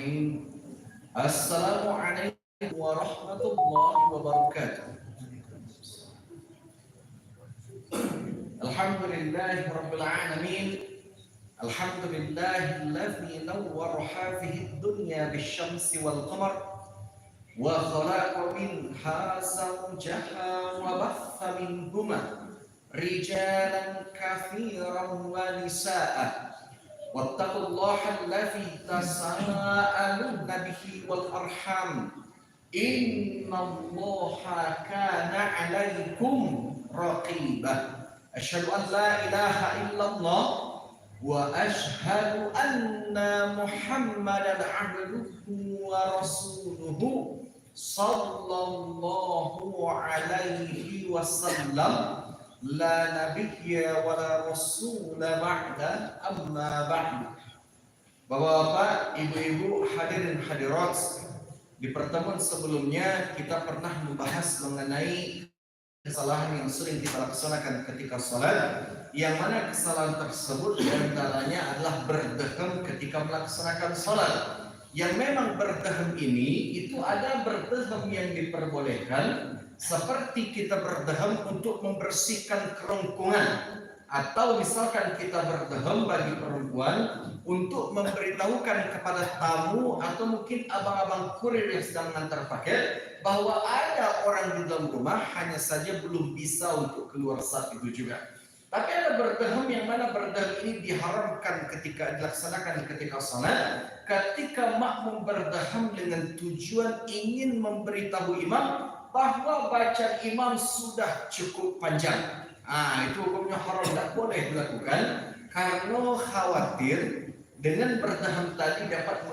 Bismillahirrahmanirrahim. Assalamualaikum warahmatullahi wabarakatuh. Alhamdulillahi rabbil alamin. Alhamdulillahilladzi nawwara hadhihi ad-dunya bisyamsi wal qamar wa khalaqa minha zawjaha wa batha minhuma rijalan katsiran wa nisaa'a. Wattaqullaha allazi tasaaluna bihi wal arham. Innallaha kana 'alaikum raqibah. Asyhadu an la ilaha illallah wa asyhadu anna Muhammadan 'abduhu wa rasuluhu sallallahu alaihi wasallam. La nabiyya wa la rasula ba'da, amma ba'du. Bapak-bapak, ibu-ibu, hadirin hadirat, di pertemuan sebelumnya kita pernah membahas mengenai kesalahan yang sering kita laksanakan ketika salat, yang mana kesalahan tersebut diantaranya adalah berdehem ketika melaksanakan salat. Yang memang berdehem ini itu ada berdehem yang diperbolehkan, seperti kita berdehem untuk membersihkan kerongkongan, atau misalkan kita berdehem bagi perempuan untuk memberitahukan kepada tamu atau mungkin abang-abang kurir yang sedang mengantar paket bahwa ada orang di dalam rumah, hanya saja belum bisa untuk keluar saat itu juga. Tapi ada berdehem yang mana berdehem ini diharamkan ketika dilaksanakan ketika salat, ketika makmum berdehem dengan tujuan ingin memberitahu imam bahwa bacaan imam sudah cukup panjang. Itu hukumnya haram, tidak boleh dilakukan karena khawatir dengan berdehem tadi dapat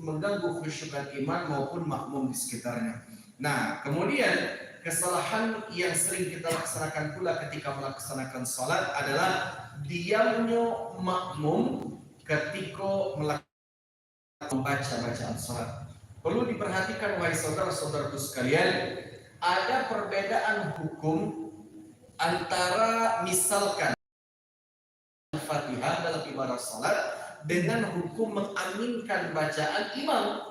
mengganggu khusyukan imam maupun makmum di sekitarnya. Nah, kemudian kesalahan yang sering kita laksanakan pula ketika melaksanakan salat adalah diamnya makmum ketika membaca bacaan salat. Perlu diperhatikan wahai saudara-saudaraku sekalian, ada perbedaan hukum antara misalkan Al-Fatihah dalam ibadah salat dengan hukum mengaminkan bacaan imam.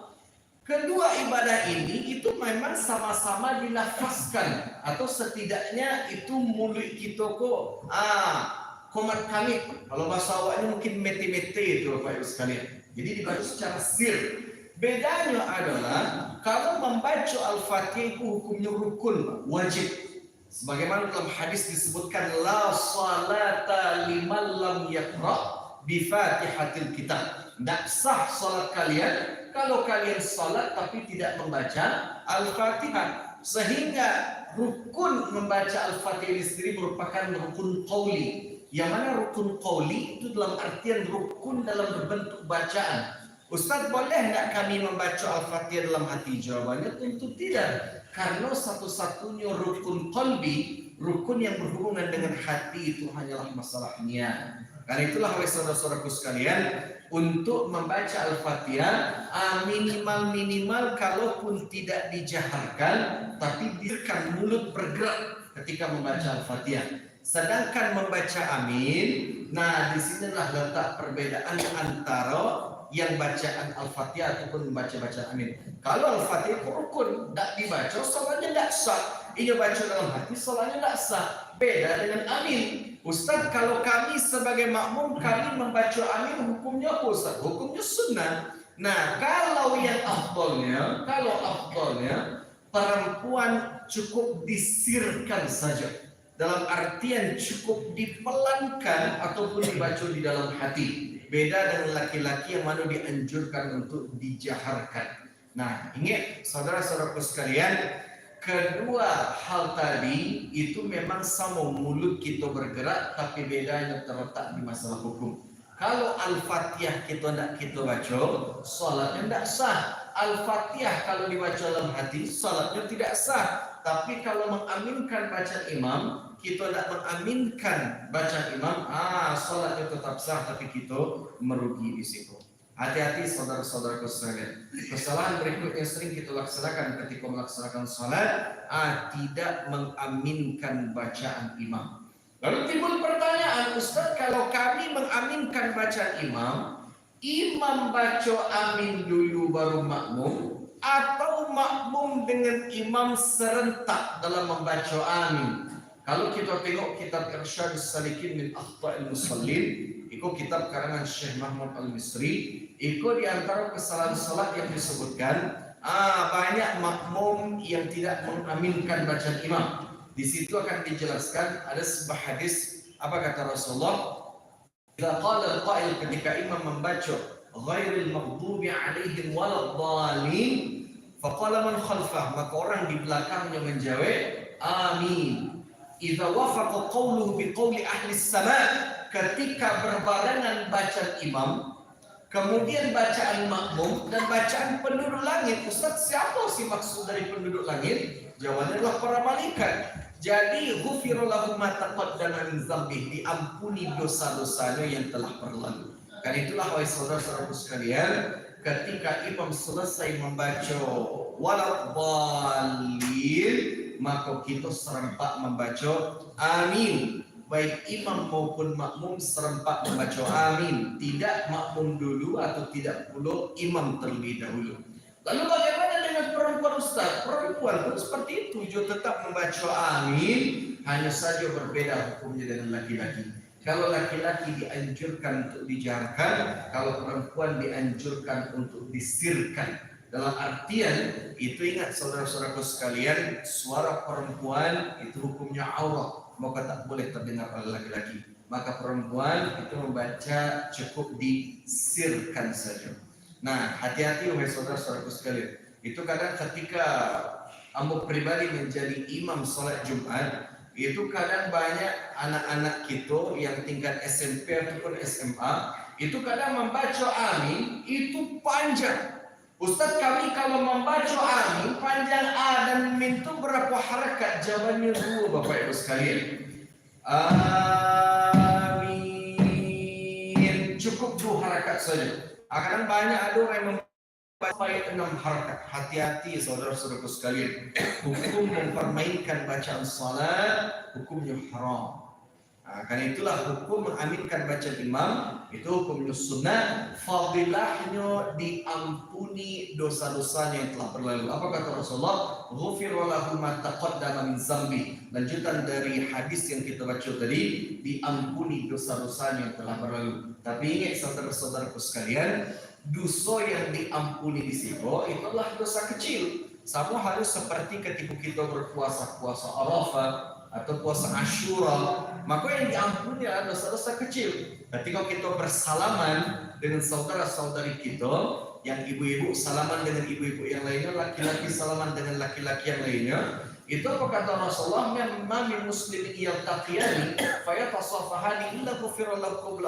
Kedua ibadah ini itu memang sama-sama dilafazkan, atau setidaknya itu mulut kita kok komat kami, kalau bahasa awaknya mungkin mete-mete itu Bapak Ibu sekalian. Jadi dibaca secara sir. Bedanya adalah kalau membaca Al-Fatihah itu hukumnya rukun, wajib. Sebagaimana dalam hadis disebutkan la salata liman lam yaqra bi Fatihatil Kitab. Tidak sah salat kalian kalau kalian salat tapi tidak membaca Al-Fatihah. Sehingga rukun membaca Al-Fatihah sendiri merupakan rukun qauli. Yang mana rukun qauli itu dalam artian rukun dalam berbentuk bacaan. Ustaz, boleh nggak kami membaca Al-Fatihah dalam hati? Jawabannya tentu tidak. Karena satu-satunya rukun qalbi, rukun yang berhubungan dengan hati, itu hanyalah masalahnya. Karena itulah wahai saudara-saudaraku sekalian, untuk membaca Al-Fatihah minimal kalaupun tidak dijaharkan, tapi biarkan mulut bergerak ketika membaca Al-Fatihah. Sedangkan membaca amin, nah disinilah letak perbedaan antara yang bacaan Al-Fatihah ataupun membaca bacaan amin. Kalau Al-Fatihah itu rukun, tidak dibaca salatnya tidak sah. Ia baca dalam hati salatnya tidak sah. Beda dengan amin. Ustaz, kalau kami sebagai makmum kami membaca amin hukumnya apa Ustaz? Hukumnya sunnah. Nah, kalau yang afdolnya perempuan cukup disirkan saja. Dalam artian cukup dipelankan ataupun dibaca di dalam hati. Beda dengan laki-laki yang mana dianjurkan untuk dijaharkan. Nah, ingat saudara-saudaraku sekalian, kedua hal tadi itu memang sama, mulut kita bergerak, tapi bedanya terletak di masalah hukum. Kalau Al-Fatihah tidak kita baca, salatnya tidak sah. Al-Fatihah kalau dibaca dalam hati, salatnya tidak sah. Tapi kalau mengaminkan bacaan imam, kita tidak mengaminkan bacaan imam, salatnya tetap sah, tapi kita merugi di situ. Hati-hati saudara-saudaraku sekalian. Kesalahan berikut yang sering kita laksanakan ketika melaksanakan salat, tidak mengaminkan bacaan imam. Lalu timbul pertanyaan, Ustaz, kalau kami mengaminkan bacaan imam, imam baca amin dulu baru makmum, atau makmum dengan imam serentak dalam membaca amin. Kalau kita tengok kitab Irsyadus Salikin min Akhta'il Musallin, itu kitab karangan Syekh Mahmud Al-Misri, itu di antara kesalahan salat yang disebutkan, banyak makmum yang tidak mengaminkan bacaan imam. Di situ akan dijelaskan ada sebuah hadis, apa kata Rasulullah? Jika qala al-qail, ketika imam membaca ghairil maghdubi alaihim waladdallin, faqala man khalfah, maka orang di belakangnya menjawab amin. Idza wafaqa qawluhu biqawli ahli sama, ketika berbarengan bacaan imam kemudian bacaan makmum dan bacaan penduduk langit. Ustaz, siapa sih maksud dari penduduk langit? Jawabannya adalah para malaikat. Jadi ghufira lahu ma taqaddama min dzambih, diampuni dosa-dosanya yang telah berlalu. Karena itulah wahai saudara-saudaraku sekalian, ketika imam selesai membaca waladdallin, maka kita serempak membaca amin. Baik imam maupun makmum serempak membaca amin, tidak makmum dulu atau tidak pula imam terlebih dahulu. Lalu bagaimana dengan perempuan Ustaz? Perempuan pun seperti itu juga tetap membaca amin, hanya saja berbeda hukumnya dengan laki-laki. Kalau laki-laki dianjurkan untuk dijarkan, kalau perempuan dianjurkan untuk disirkan. Dalam artian itu, ingat saudara-saudaraku sekalian, suara perempuan itu hukumnya aurat, maka tak boleh terdengar oleh laki-laki. Maka perempuan itu membaca cukup disirkan saja. Nah, hati-hati wahai saudara-saudaraku sekalian. Itu kadang ketika ambo pribadi menjadi imam sholat Jumat, itu kadang banyak anak-anak kita yang tingkat SMP ataupun SMA, itu kadang membaca amin itu panjang. Ustaz, kami kalau membaca amin panjang a dan min itu berapa harakat? Jawabannya 2 Bapak Ibu sekalian. Amin cukup 2 harakat saja. Akan banyak ada orang yang membaca 6 harakat. Hati-hati saudara-saudaraku sekalian. Hukum mempermainkan bacaan salat hukumnya haram. Karena itulah hukum mengaminkan bacaan imam itu hukumnya sunnah, fadilahnya diampuni dosa-dosanya yang telah berlalu. Apa kata Rasulullah? Ghufira lahu ma taqaddama min dzambi. Lanjutan dari hadis yang kita baca tadi, diampuni dosa-dosanya yang telah berlalu. Tapi ingat saudara-saudaraku sekalian, dosa yang diampuni di situ itu adalah dosa kecil. Sama halus seperti ketika kita berpuasa, puasa Arafah atau puasa Asyura, maka yang diampuni adalah dosa-dosa kecil. Ketika kita bersalaman dengan saudara-saudari kita, yang ibu-ibu salaman dengan ibu-ibu yang lainnya, laki-laki salaman dengan laki-laki yang lainnya, itu apa kata Rasulullah? "Ma min muslimin yaltaqiyani fayatasafahani illa ghufira lahu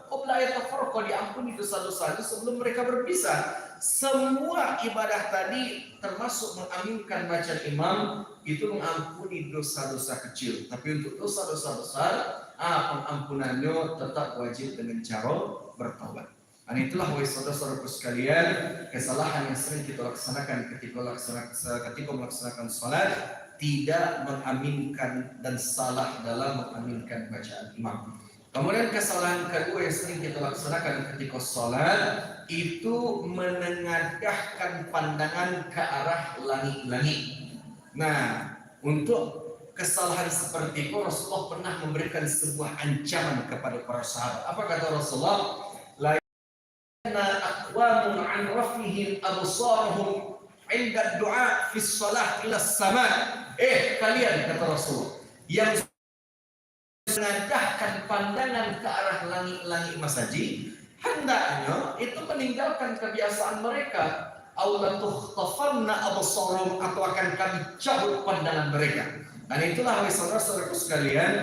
qabla yatafarraqa", diampuni dosa-dosanya sebelum mereka berpisah. Semua ibadah tadi termasuk mengaminkan bacaan imam itu mengampuni dosa-dosa kecil. Tapi untuk dosa-dosa besar, pengampunannya tetap wajib dengan cara bertaubat. Dan itulah wahai saudara-saudaraku sekalian, kesalahan yang sering kita laksanakan ketika melaksanakan salat, tidak mengaminkan dan salah dalam mengaminkan bacaan imam. Kemudian kesalahan kedua yang sering kita laksanakan ketika salat itu menengadahkan pandangan ke arah langit-langit. Nah, untuk kesalahan seperti itu Rasulullah pernah memberikan sebuah ancaman kepada para sahabat. Apa kata Rasulullah? La yana aqwamun an rafihim absarahum 'inda du'a fi shalah ila sama'. Kalian, kata Rasulullah, yang mengadahkan pandangan ke arah langit-langit masaji, hendaknya itu meninggalkan kebiasaan mereka. Allah tukhtafanna absarum, atau akan kami cabut pandangan mereka. Dan itulah wahai saudara-saudaraku sekalian,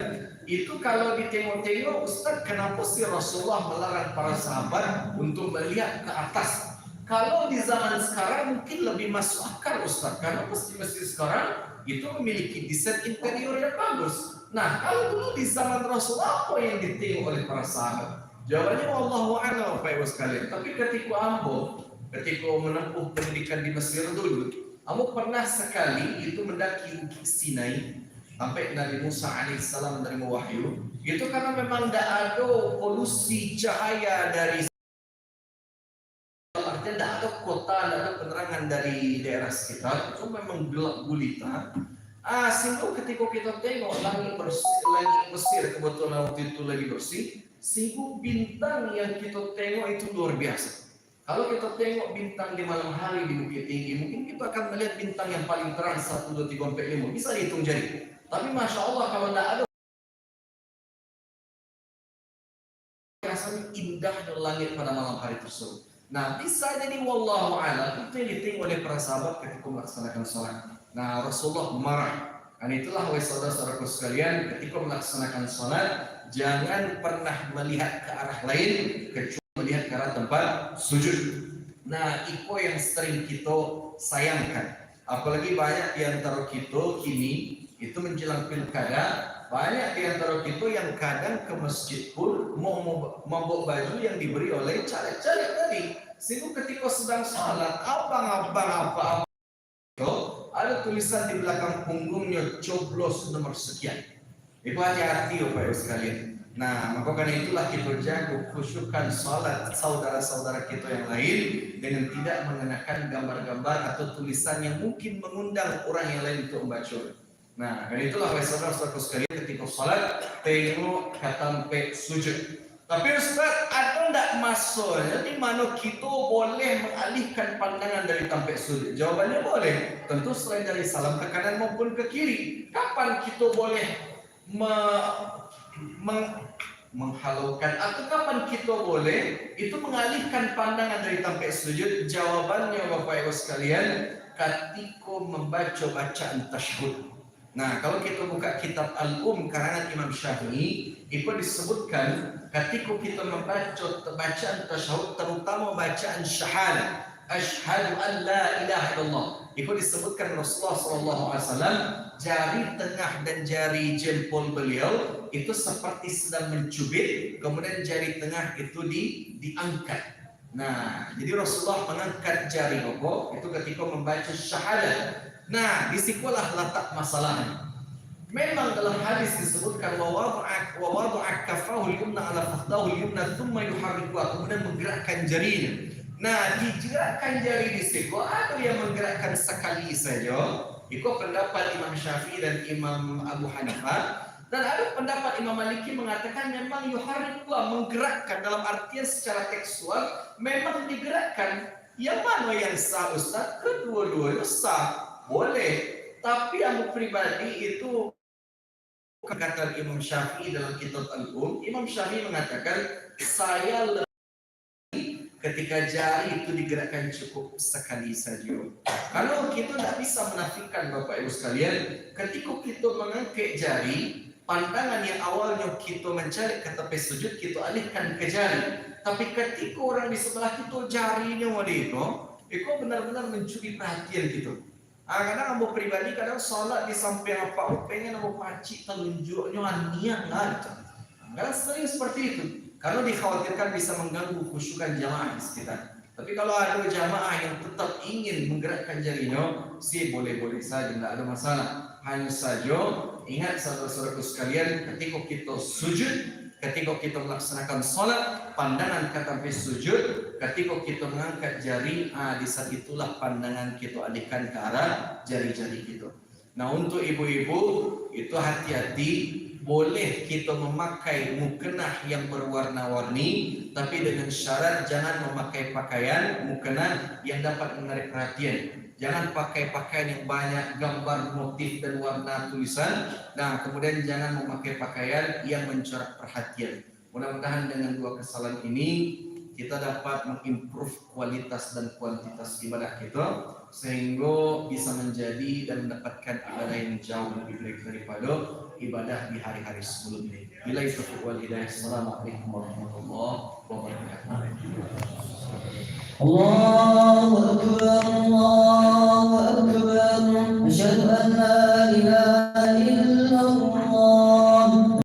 itu kalau ditengok-tengok, Ustaz, kenapa sih Rasulullah melarang para sahabat untuk melihat ke atas? Kalau di zaman sekarang mungkin lebih masuk akal, Ustaz, karena masjid-masjid sekarang itu memiliki desain interior yang bagus. Nah, kalau dulu di zaman Rasulullah, apa yang ditengok oleh para sahabat? Jawabannya wallahu a'lam Bapak Ibu sekalian. Tapi ketika menempuh pendidikan di Mesir dulu, ambo pernah sekali itu mendaki Bukit Sinai. sampai Nabi Musa alaihissalam menerima wahyu, itu karena memang tidak ada polusi cahaya dari, artinya tidak ada kota, tidak ada penerangan dari daerah sekitar, itu memang gelap gulita. Sehingga ketika kita tengok langit bersih, langit Mesir kebetulan waktu itu lagi bersih, sehingga bintang yang kita tengok itu luar biasa. Kalau kita tengok bintang di malam hari di Bukit Tinggi, mungkin kita akan melihat bintang yang paling terang 1, 2, 3, 4, 5, bisa dihitung jari. Tapi Masya Allah kalau tidak ada, rasanya indahnya langit pada malam hari tersebut. Nah, bisa jadi wallahu a'lam itu yang ditengok oleh para sahabat ketika melaksanakan sholat. Nah, Rasulullah marah. Dan itulah wahai saudara-saudaraku sekalian, ketika melaksanakan sholat, jangan pernah melihat ke arah lain kecuali melihat ke arah tempat sujud. Nah, itu yang sering kita sayangkan. Apalagi banyak di antara kita kini itu menjelang pilkada, banyak di antara kita yang kadang ke masjid pun mau membawa baju yang diberi oleh caleg-caleg tadi. Sehingga ketika sedang sholat, abang-abang apa-apa ada tulisan di belakang punggungnya coblos nomor sekian. Itu hati-hati Bapak Ibu sekalian. Nah, maka karena itulah kita jaga khusyukan sholat saudara-saudara kita yang lain dengan tidak mengenakan gambar-gambar atau tulisan yang mungkin mengundang orang yang lain untuk membaca. Nah, karena itulah saudara-saudaraku sekalian ketika sholat tengok sampai sujud. Tapi Ustaz, ada tidak maksudnya di mana kita boleh mengalihkan pandangan dari sampai sujud? Jawabannya boleh. Tentu selain dari salam ke kanan maupun ke kiri. Kapan kita boleh menghalaukan atau kapan kita boleh itu mengalihkan pandangan dari sampai sujud? Jawabannya Bapak Ibu sekalian, ketika membaca bacaan tasyahud. Nah, kalau kita buka kitab Al-Um karangan Imam Syafi'i, itu disebutkan ketika kita membaca bacaan tasyahud, terutama bacaan syahadah, asyhadu an la ilaha illallah, itu disebutkan Rasulullah SAW jari tengah dan jari jempol beliau itu seperti sedang mencubit, kemudian jari tengah itu diangkat. Nah, jadi Rasulullah mengangkat jari boko itu ketika membaca syahadah. Nah, disitulah letak masalahnya. Memang dalam hadis disebutkan wa wada'a kaffahu al-yumna 'ala fakhdahu al-yumna thumma yuharrikuha, kemudian menggerakkan jarinya. Nah, digerakkan jari di situ ada yang menggerakkan sekali saja. Itu pendapat Imam Syafi'i dan Imam Abu Hanifah. Dan ada pendapat Imam Maliki mengatakan memang yuharrikuha, menggerakkan dalam artian secara tekstual memang digerakkan. Yang mana yang sah Ustaz? Kedua-duanya sah. Boleh, tapi yang pribadi itu kata Imam Syafi'i dalam kitab Al-Um. Imam Syafi'i mengatakan saya lebih ketika jari itu digerakkan cukup sekali saja. Kalau kita tidak bisa menafikan Bapak Ibu sekalian, ketika kita mengangkat jari, pandangan yang awalnya kita mencari ke tepi sujud kita alihkan ke jari. Tapi ketika orang di sebelah kita jarinya itu benar-benar mencuri perhatian kita. Kadang ambo pribadi kadang sholat di samping apa pengen ambo pacik telunjuknya niat lah. Kadang sering seperti itu karena dikhawatirkan bisa mengganggu khusyukan jamaah di sekitar. Tapi kalau ada jamaah yang tetap ingin menggerakkan jarinya, sih boleh-boleh saja, tidak ada masalah. Hanya saja ingat saudara-saudaraku sekalian, ketika kita sujud, ketika kita melaksanakan sholat, pandangan ke sampai sujud, ketika kita mengangkat jari, di saat itulah pandangan kita alihkan ke arah jari-jari kita. Nah, untuk ibu-ibu itu hati-hati, boleh kita memakai mukena yang berwarna-warni, tapi dengan syarat jangan memakai pakaian mukena yang dapat menarik perhatian. Jangan pakai pakaian yang banyak gambar, motif dan warna tulisan. Nah, kemudian jangan memakai pakaian yang mencorak perhatian. Mudah-mudahan dengan dua kesalahan ini kita dapat mengimprove kualitas dan kuantitas ibadah kita sehingga bisa menjadi dan mendapatkan ibadah yang jauh lebih baik daripada ibadah di hari-hari sebelumnya. Bila itu wal hidayah. Assalamualaikum warahmatullahi wabarakatuh. Allah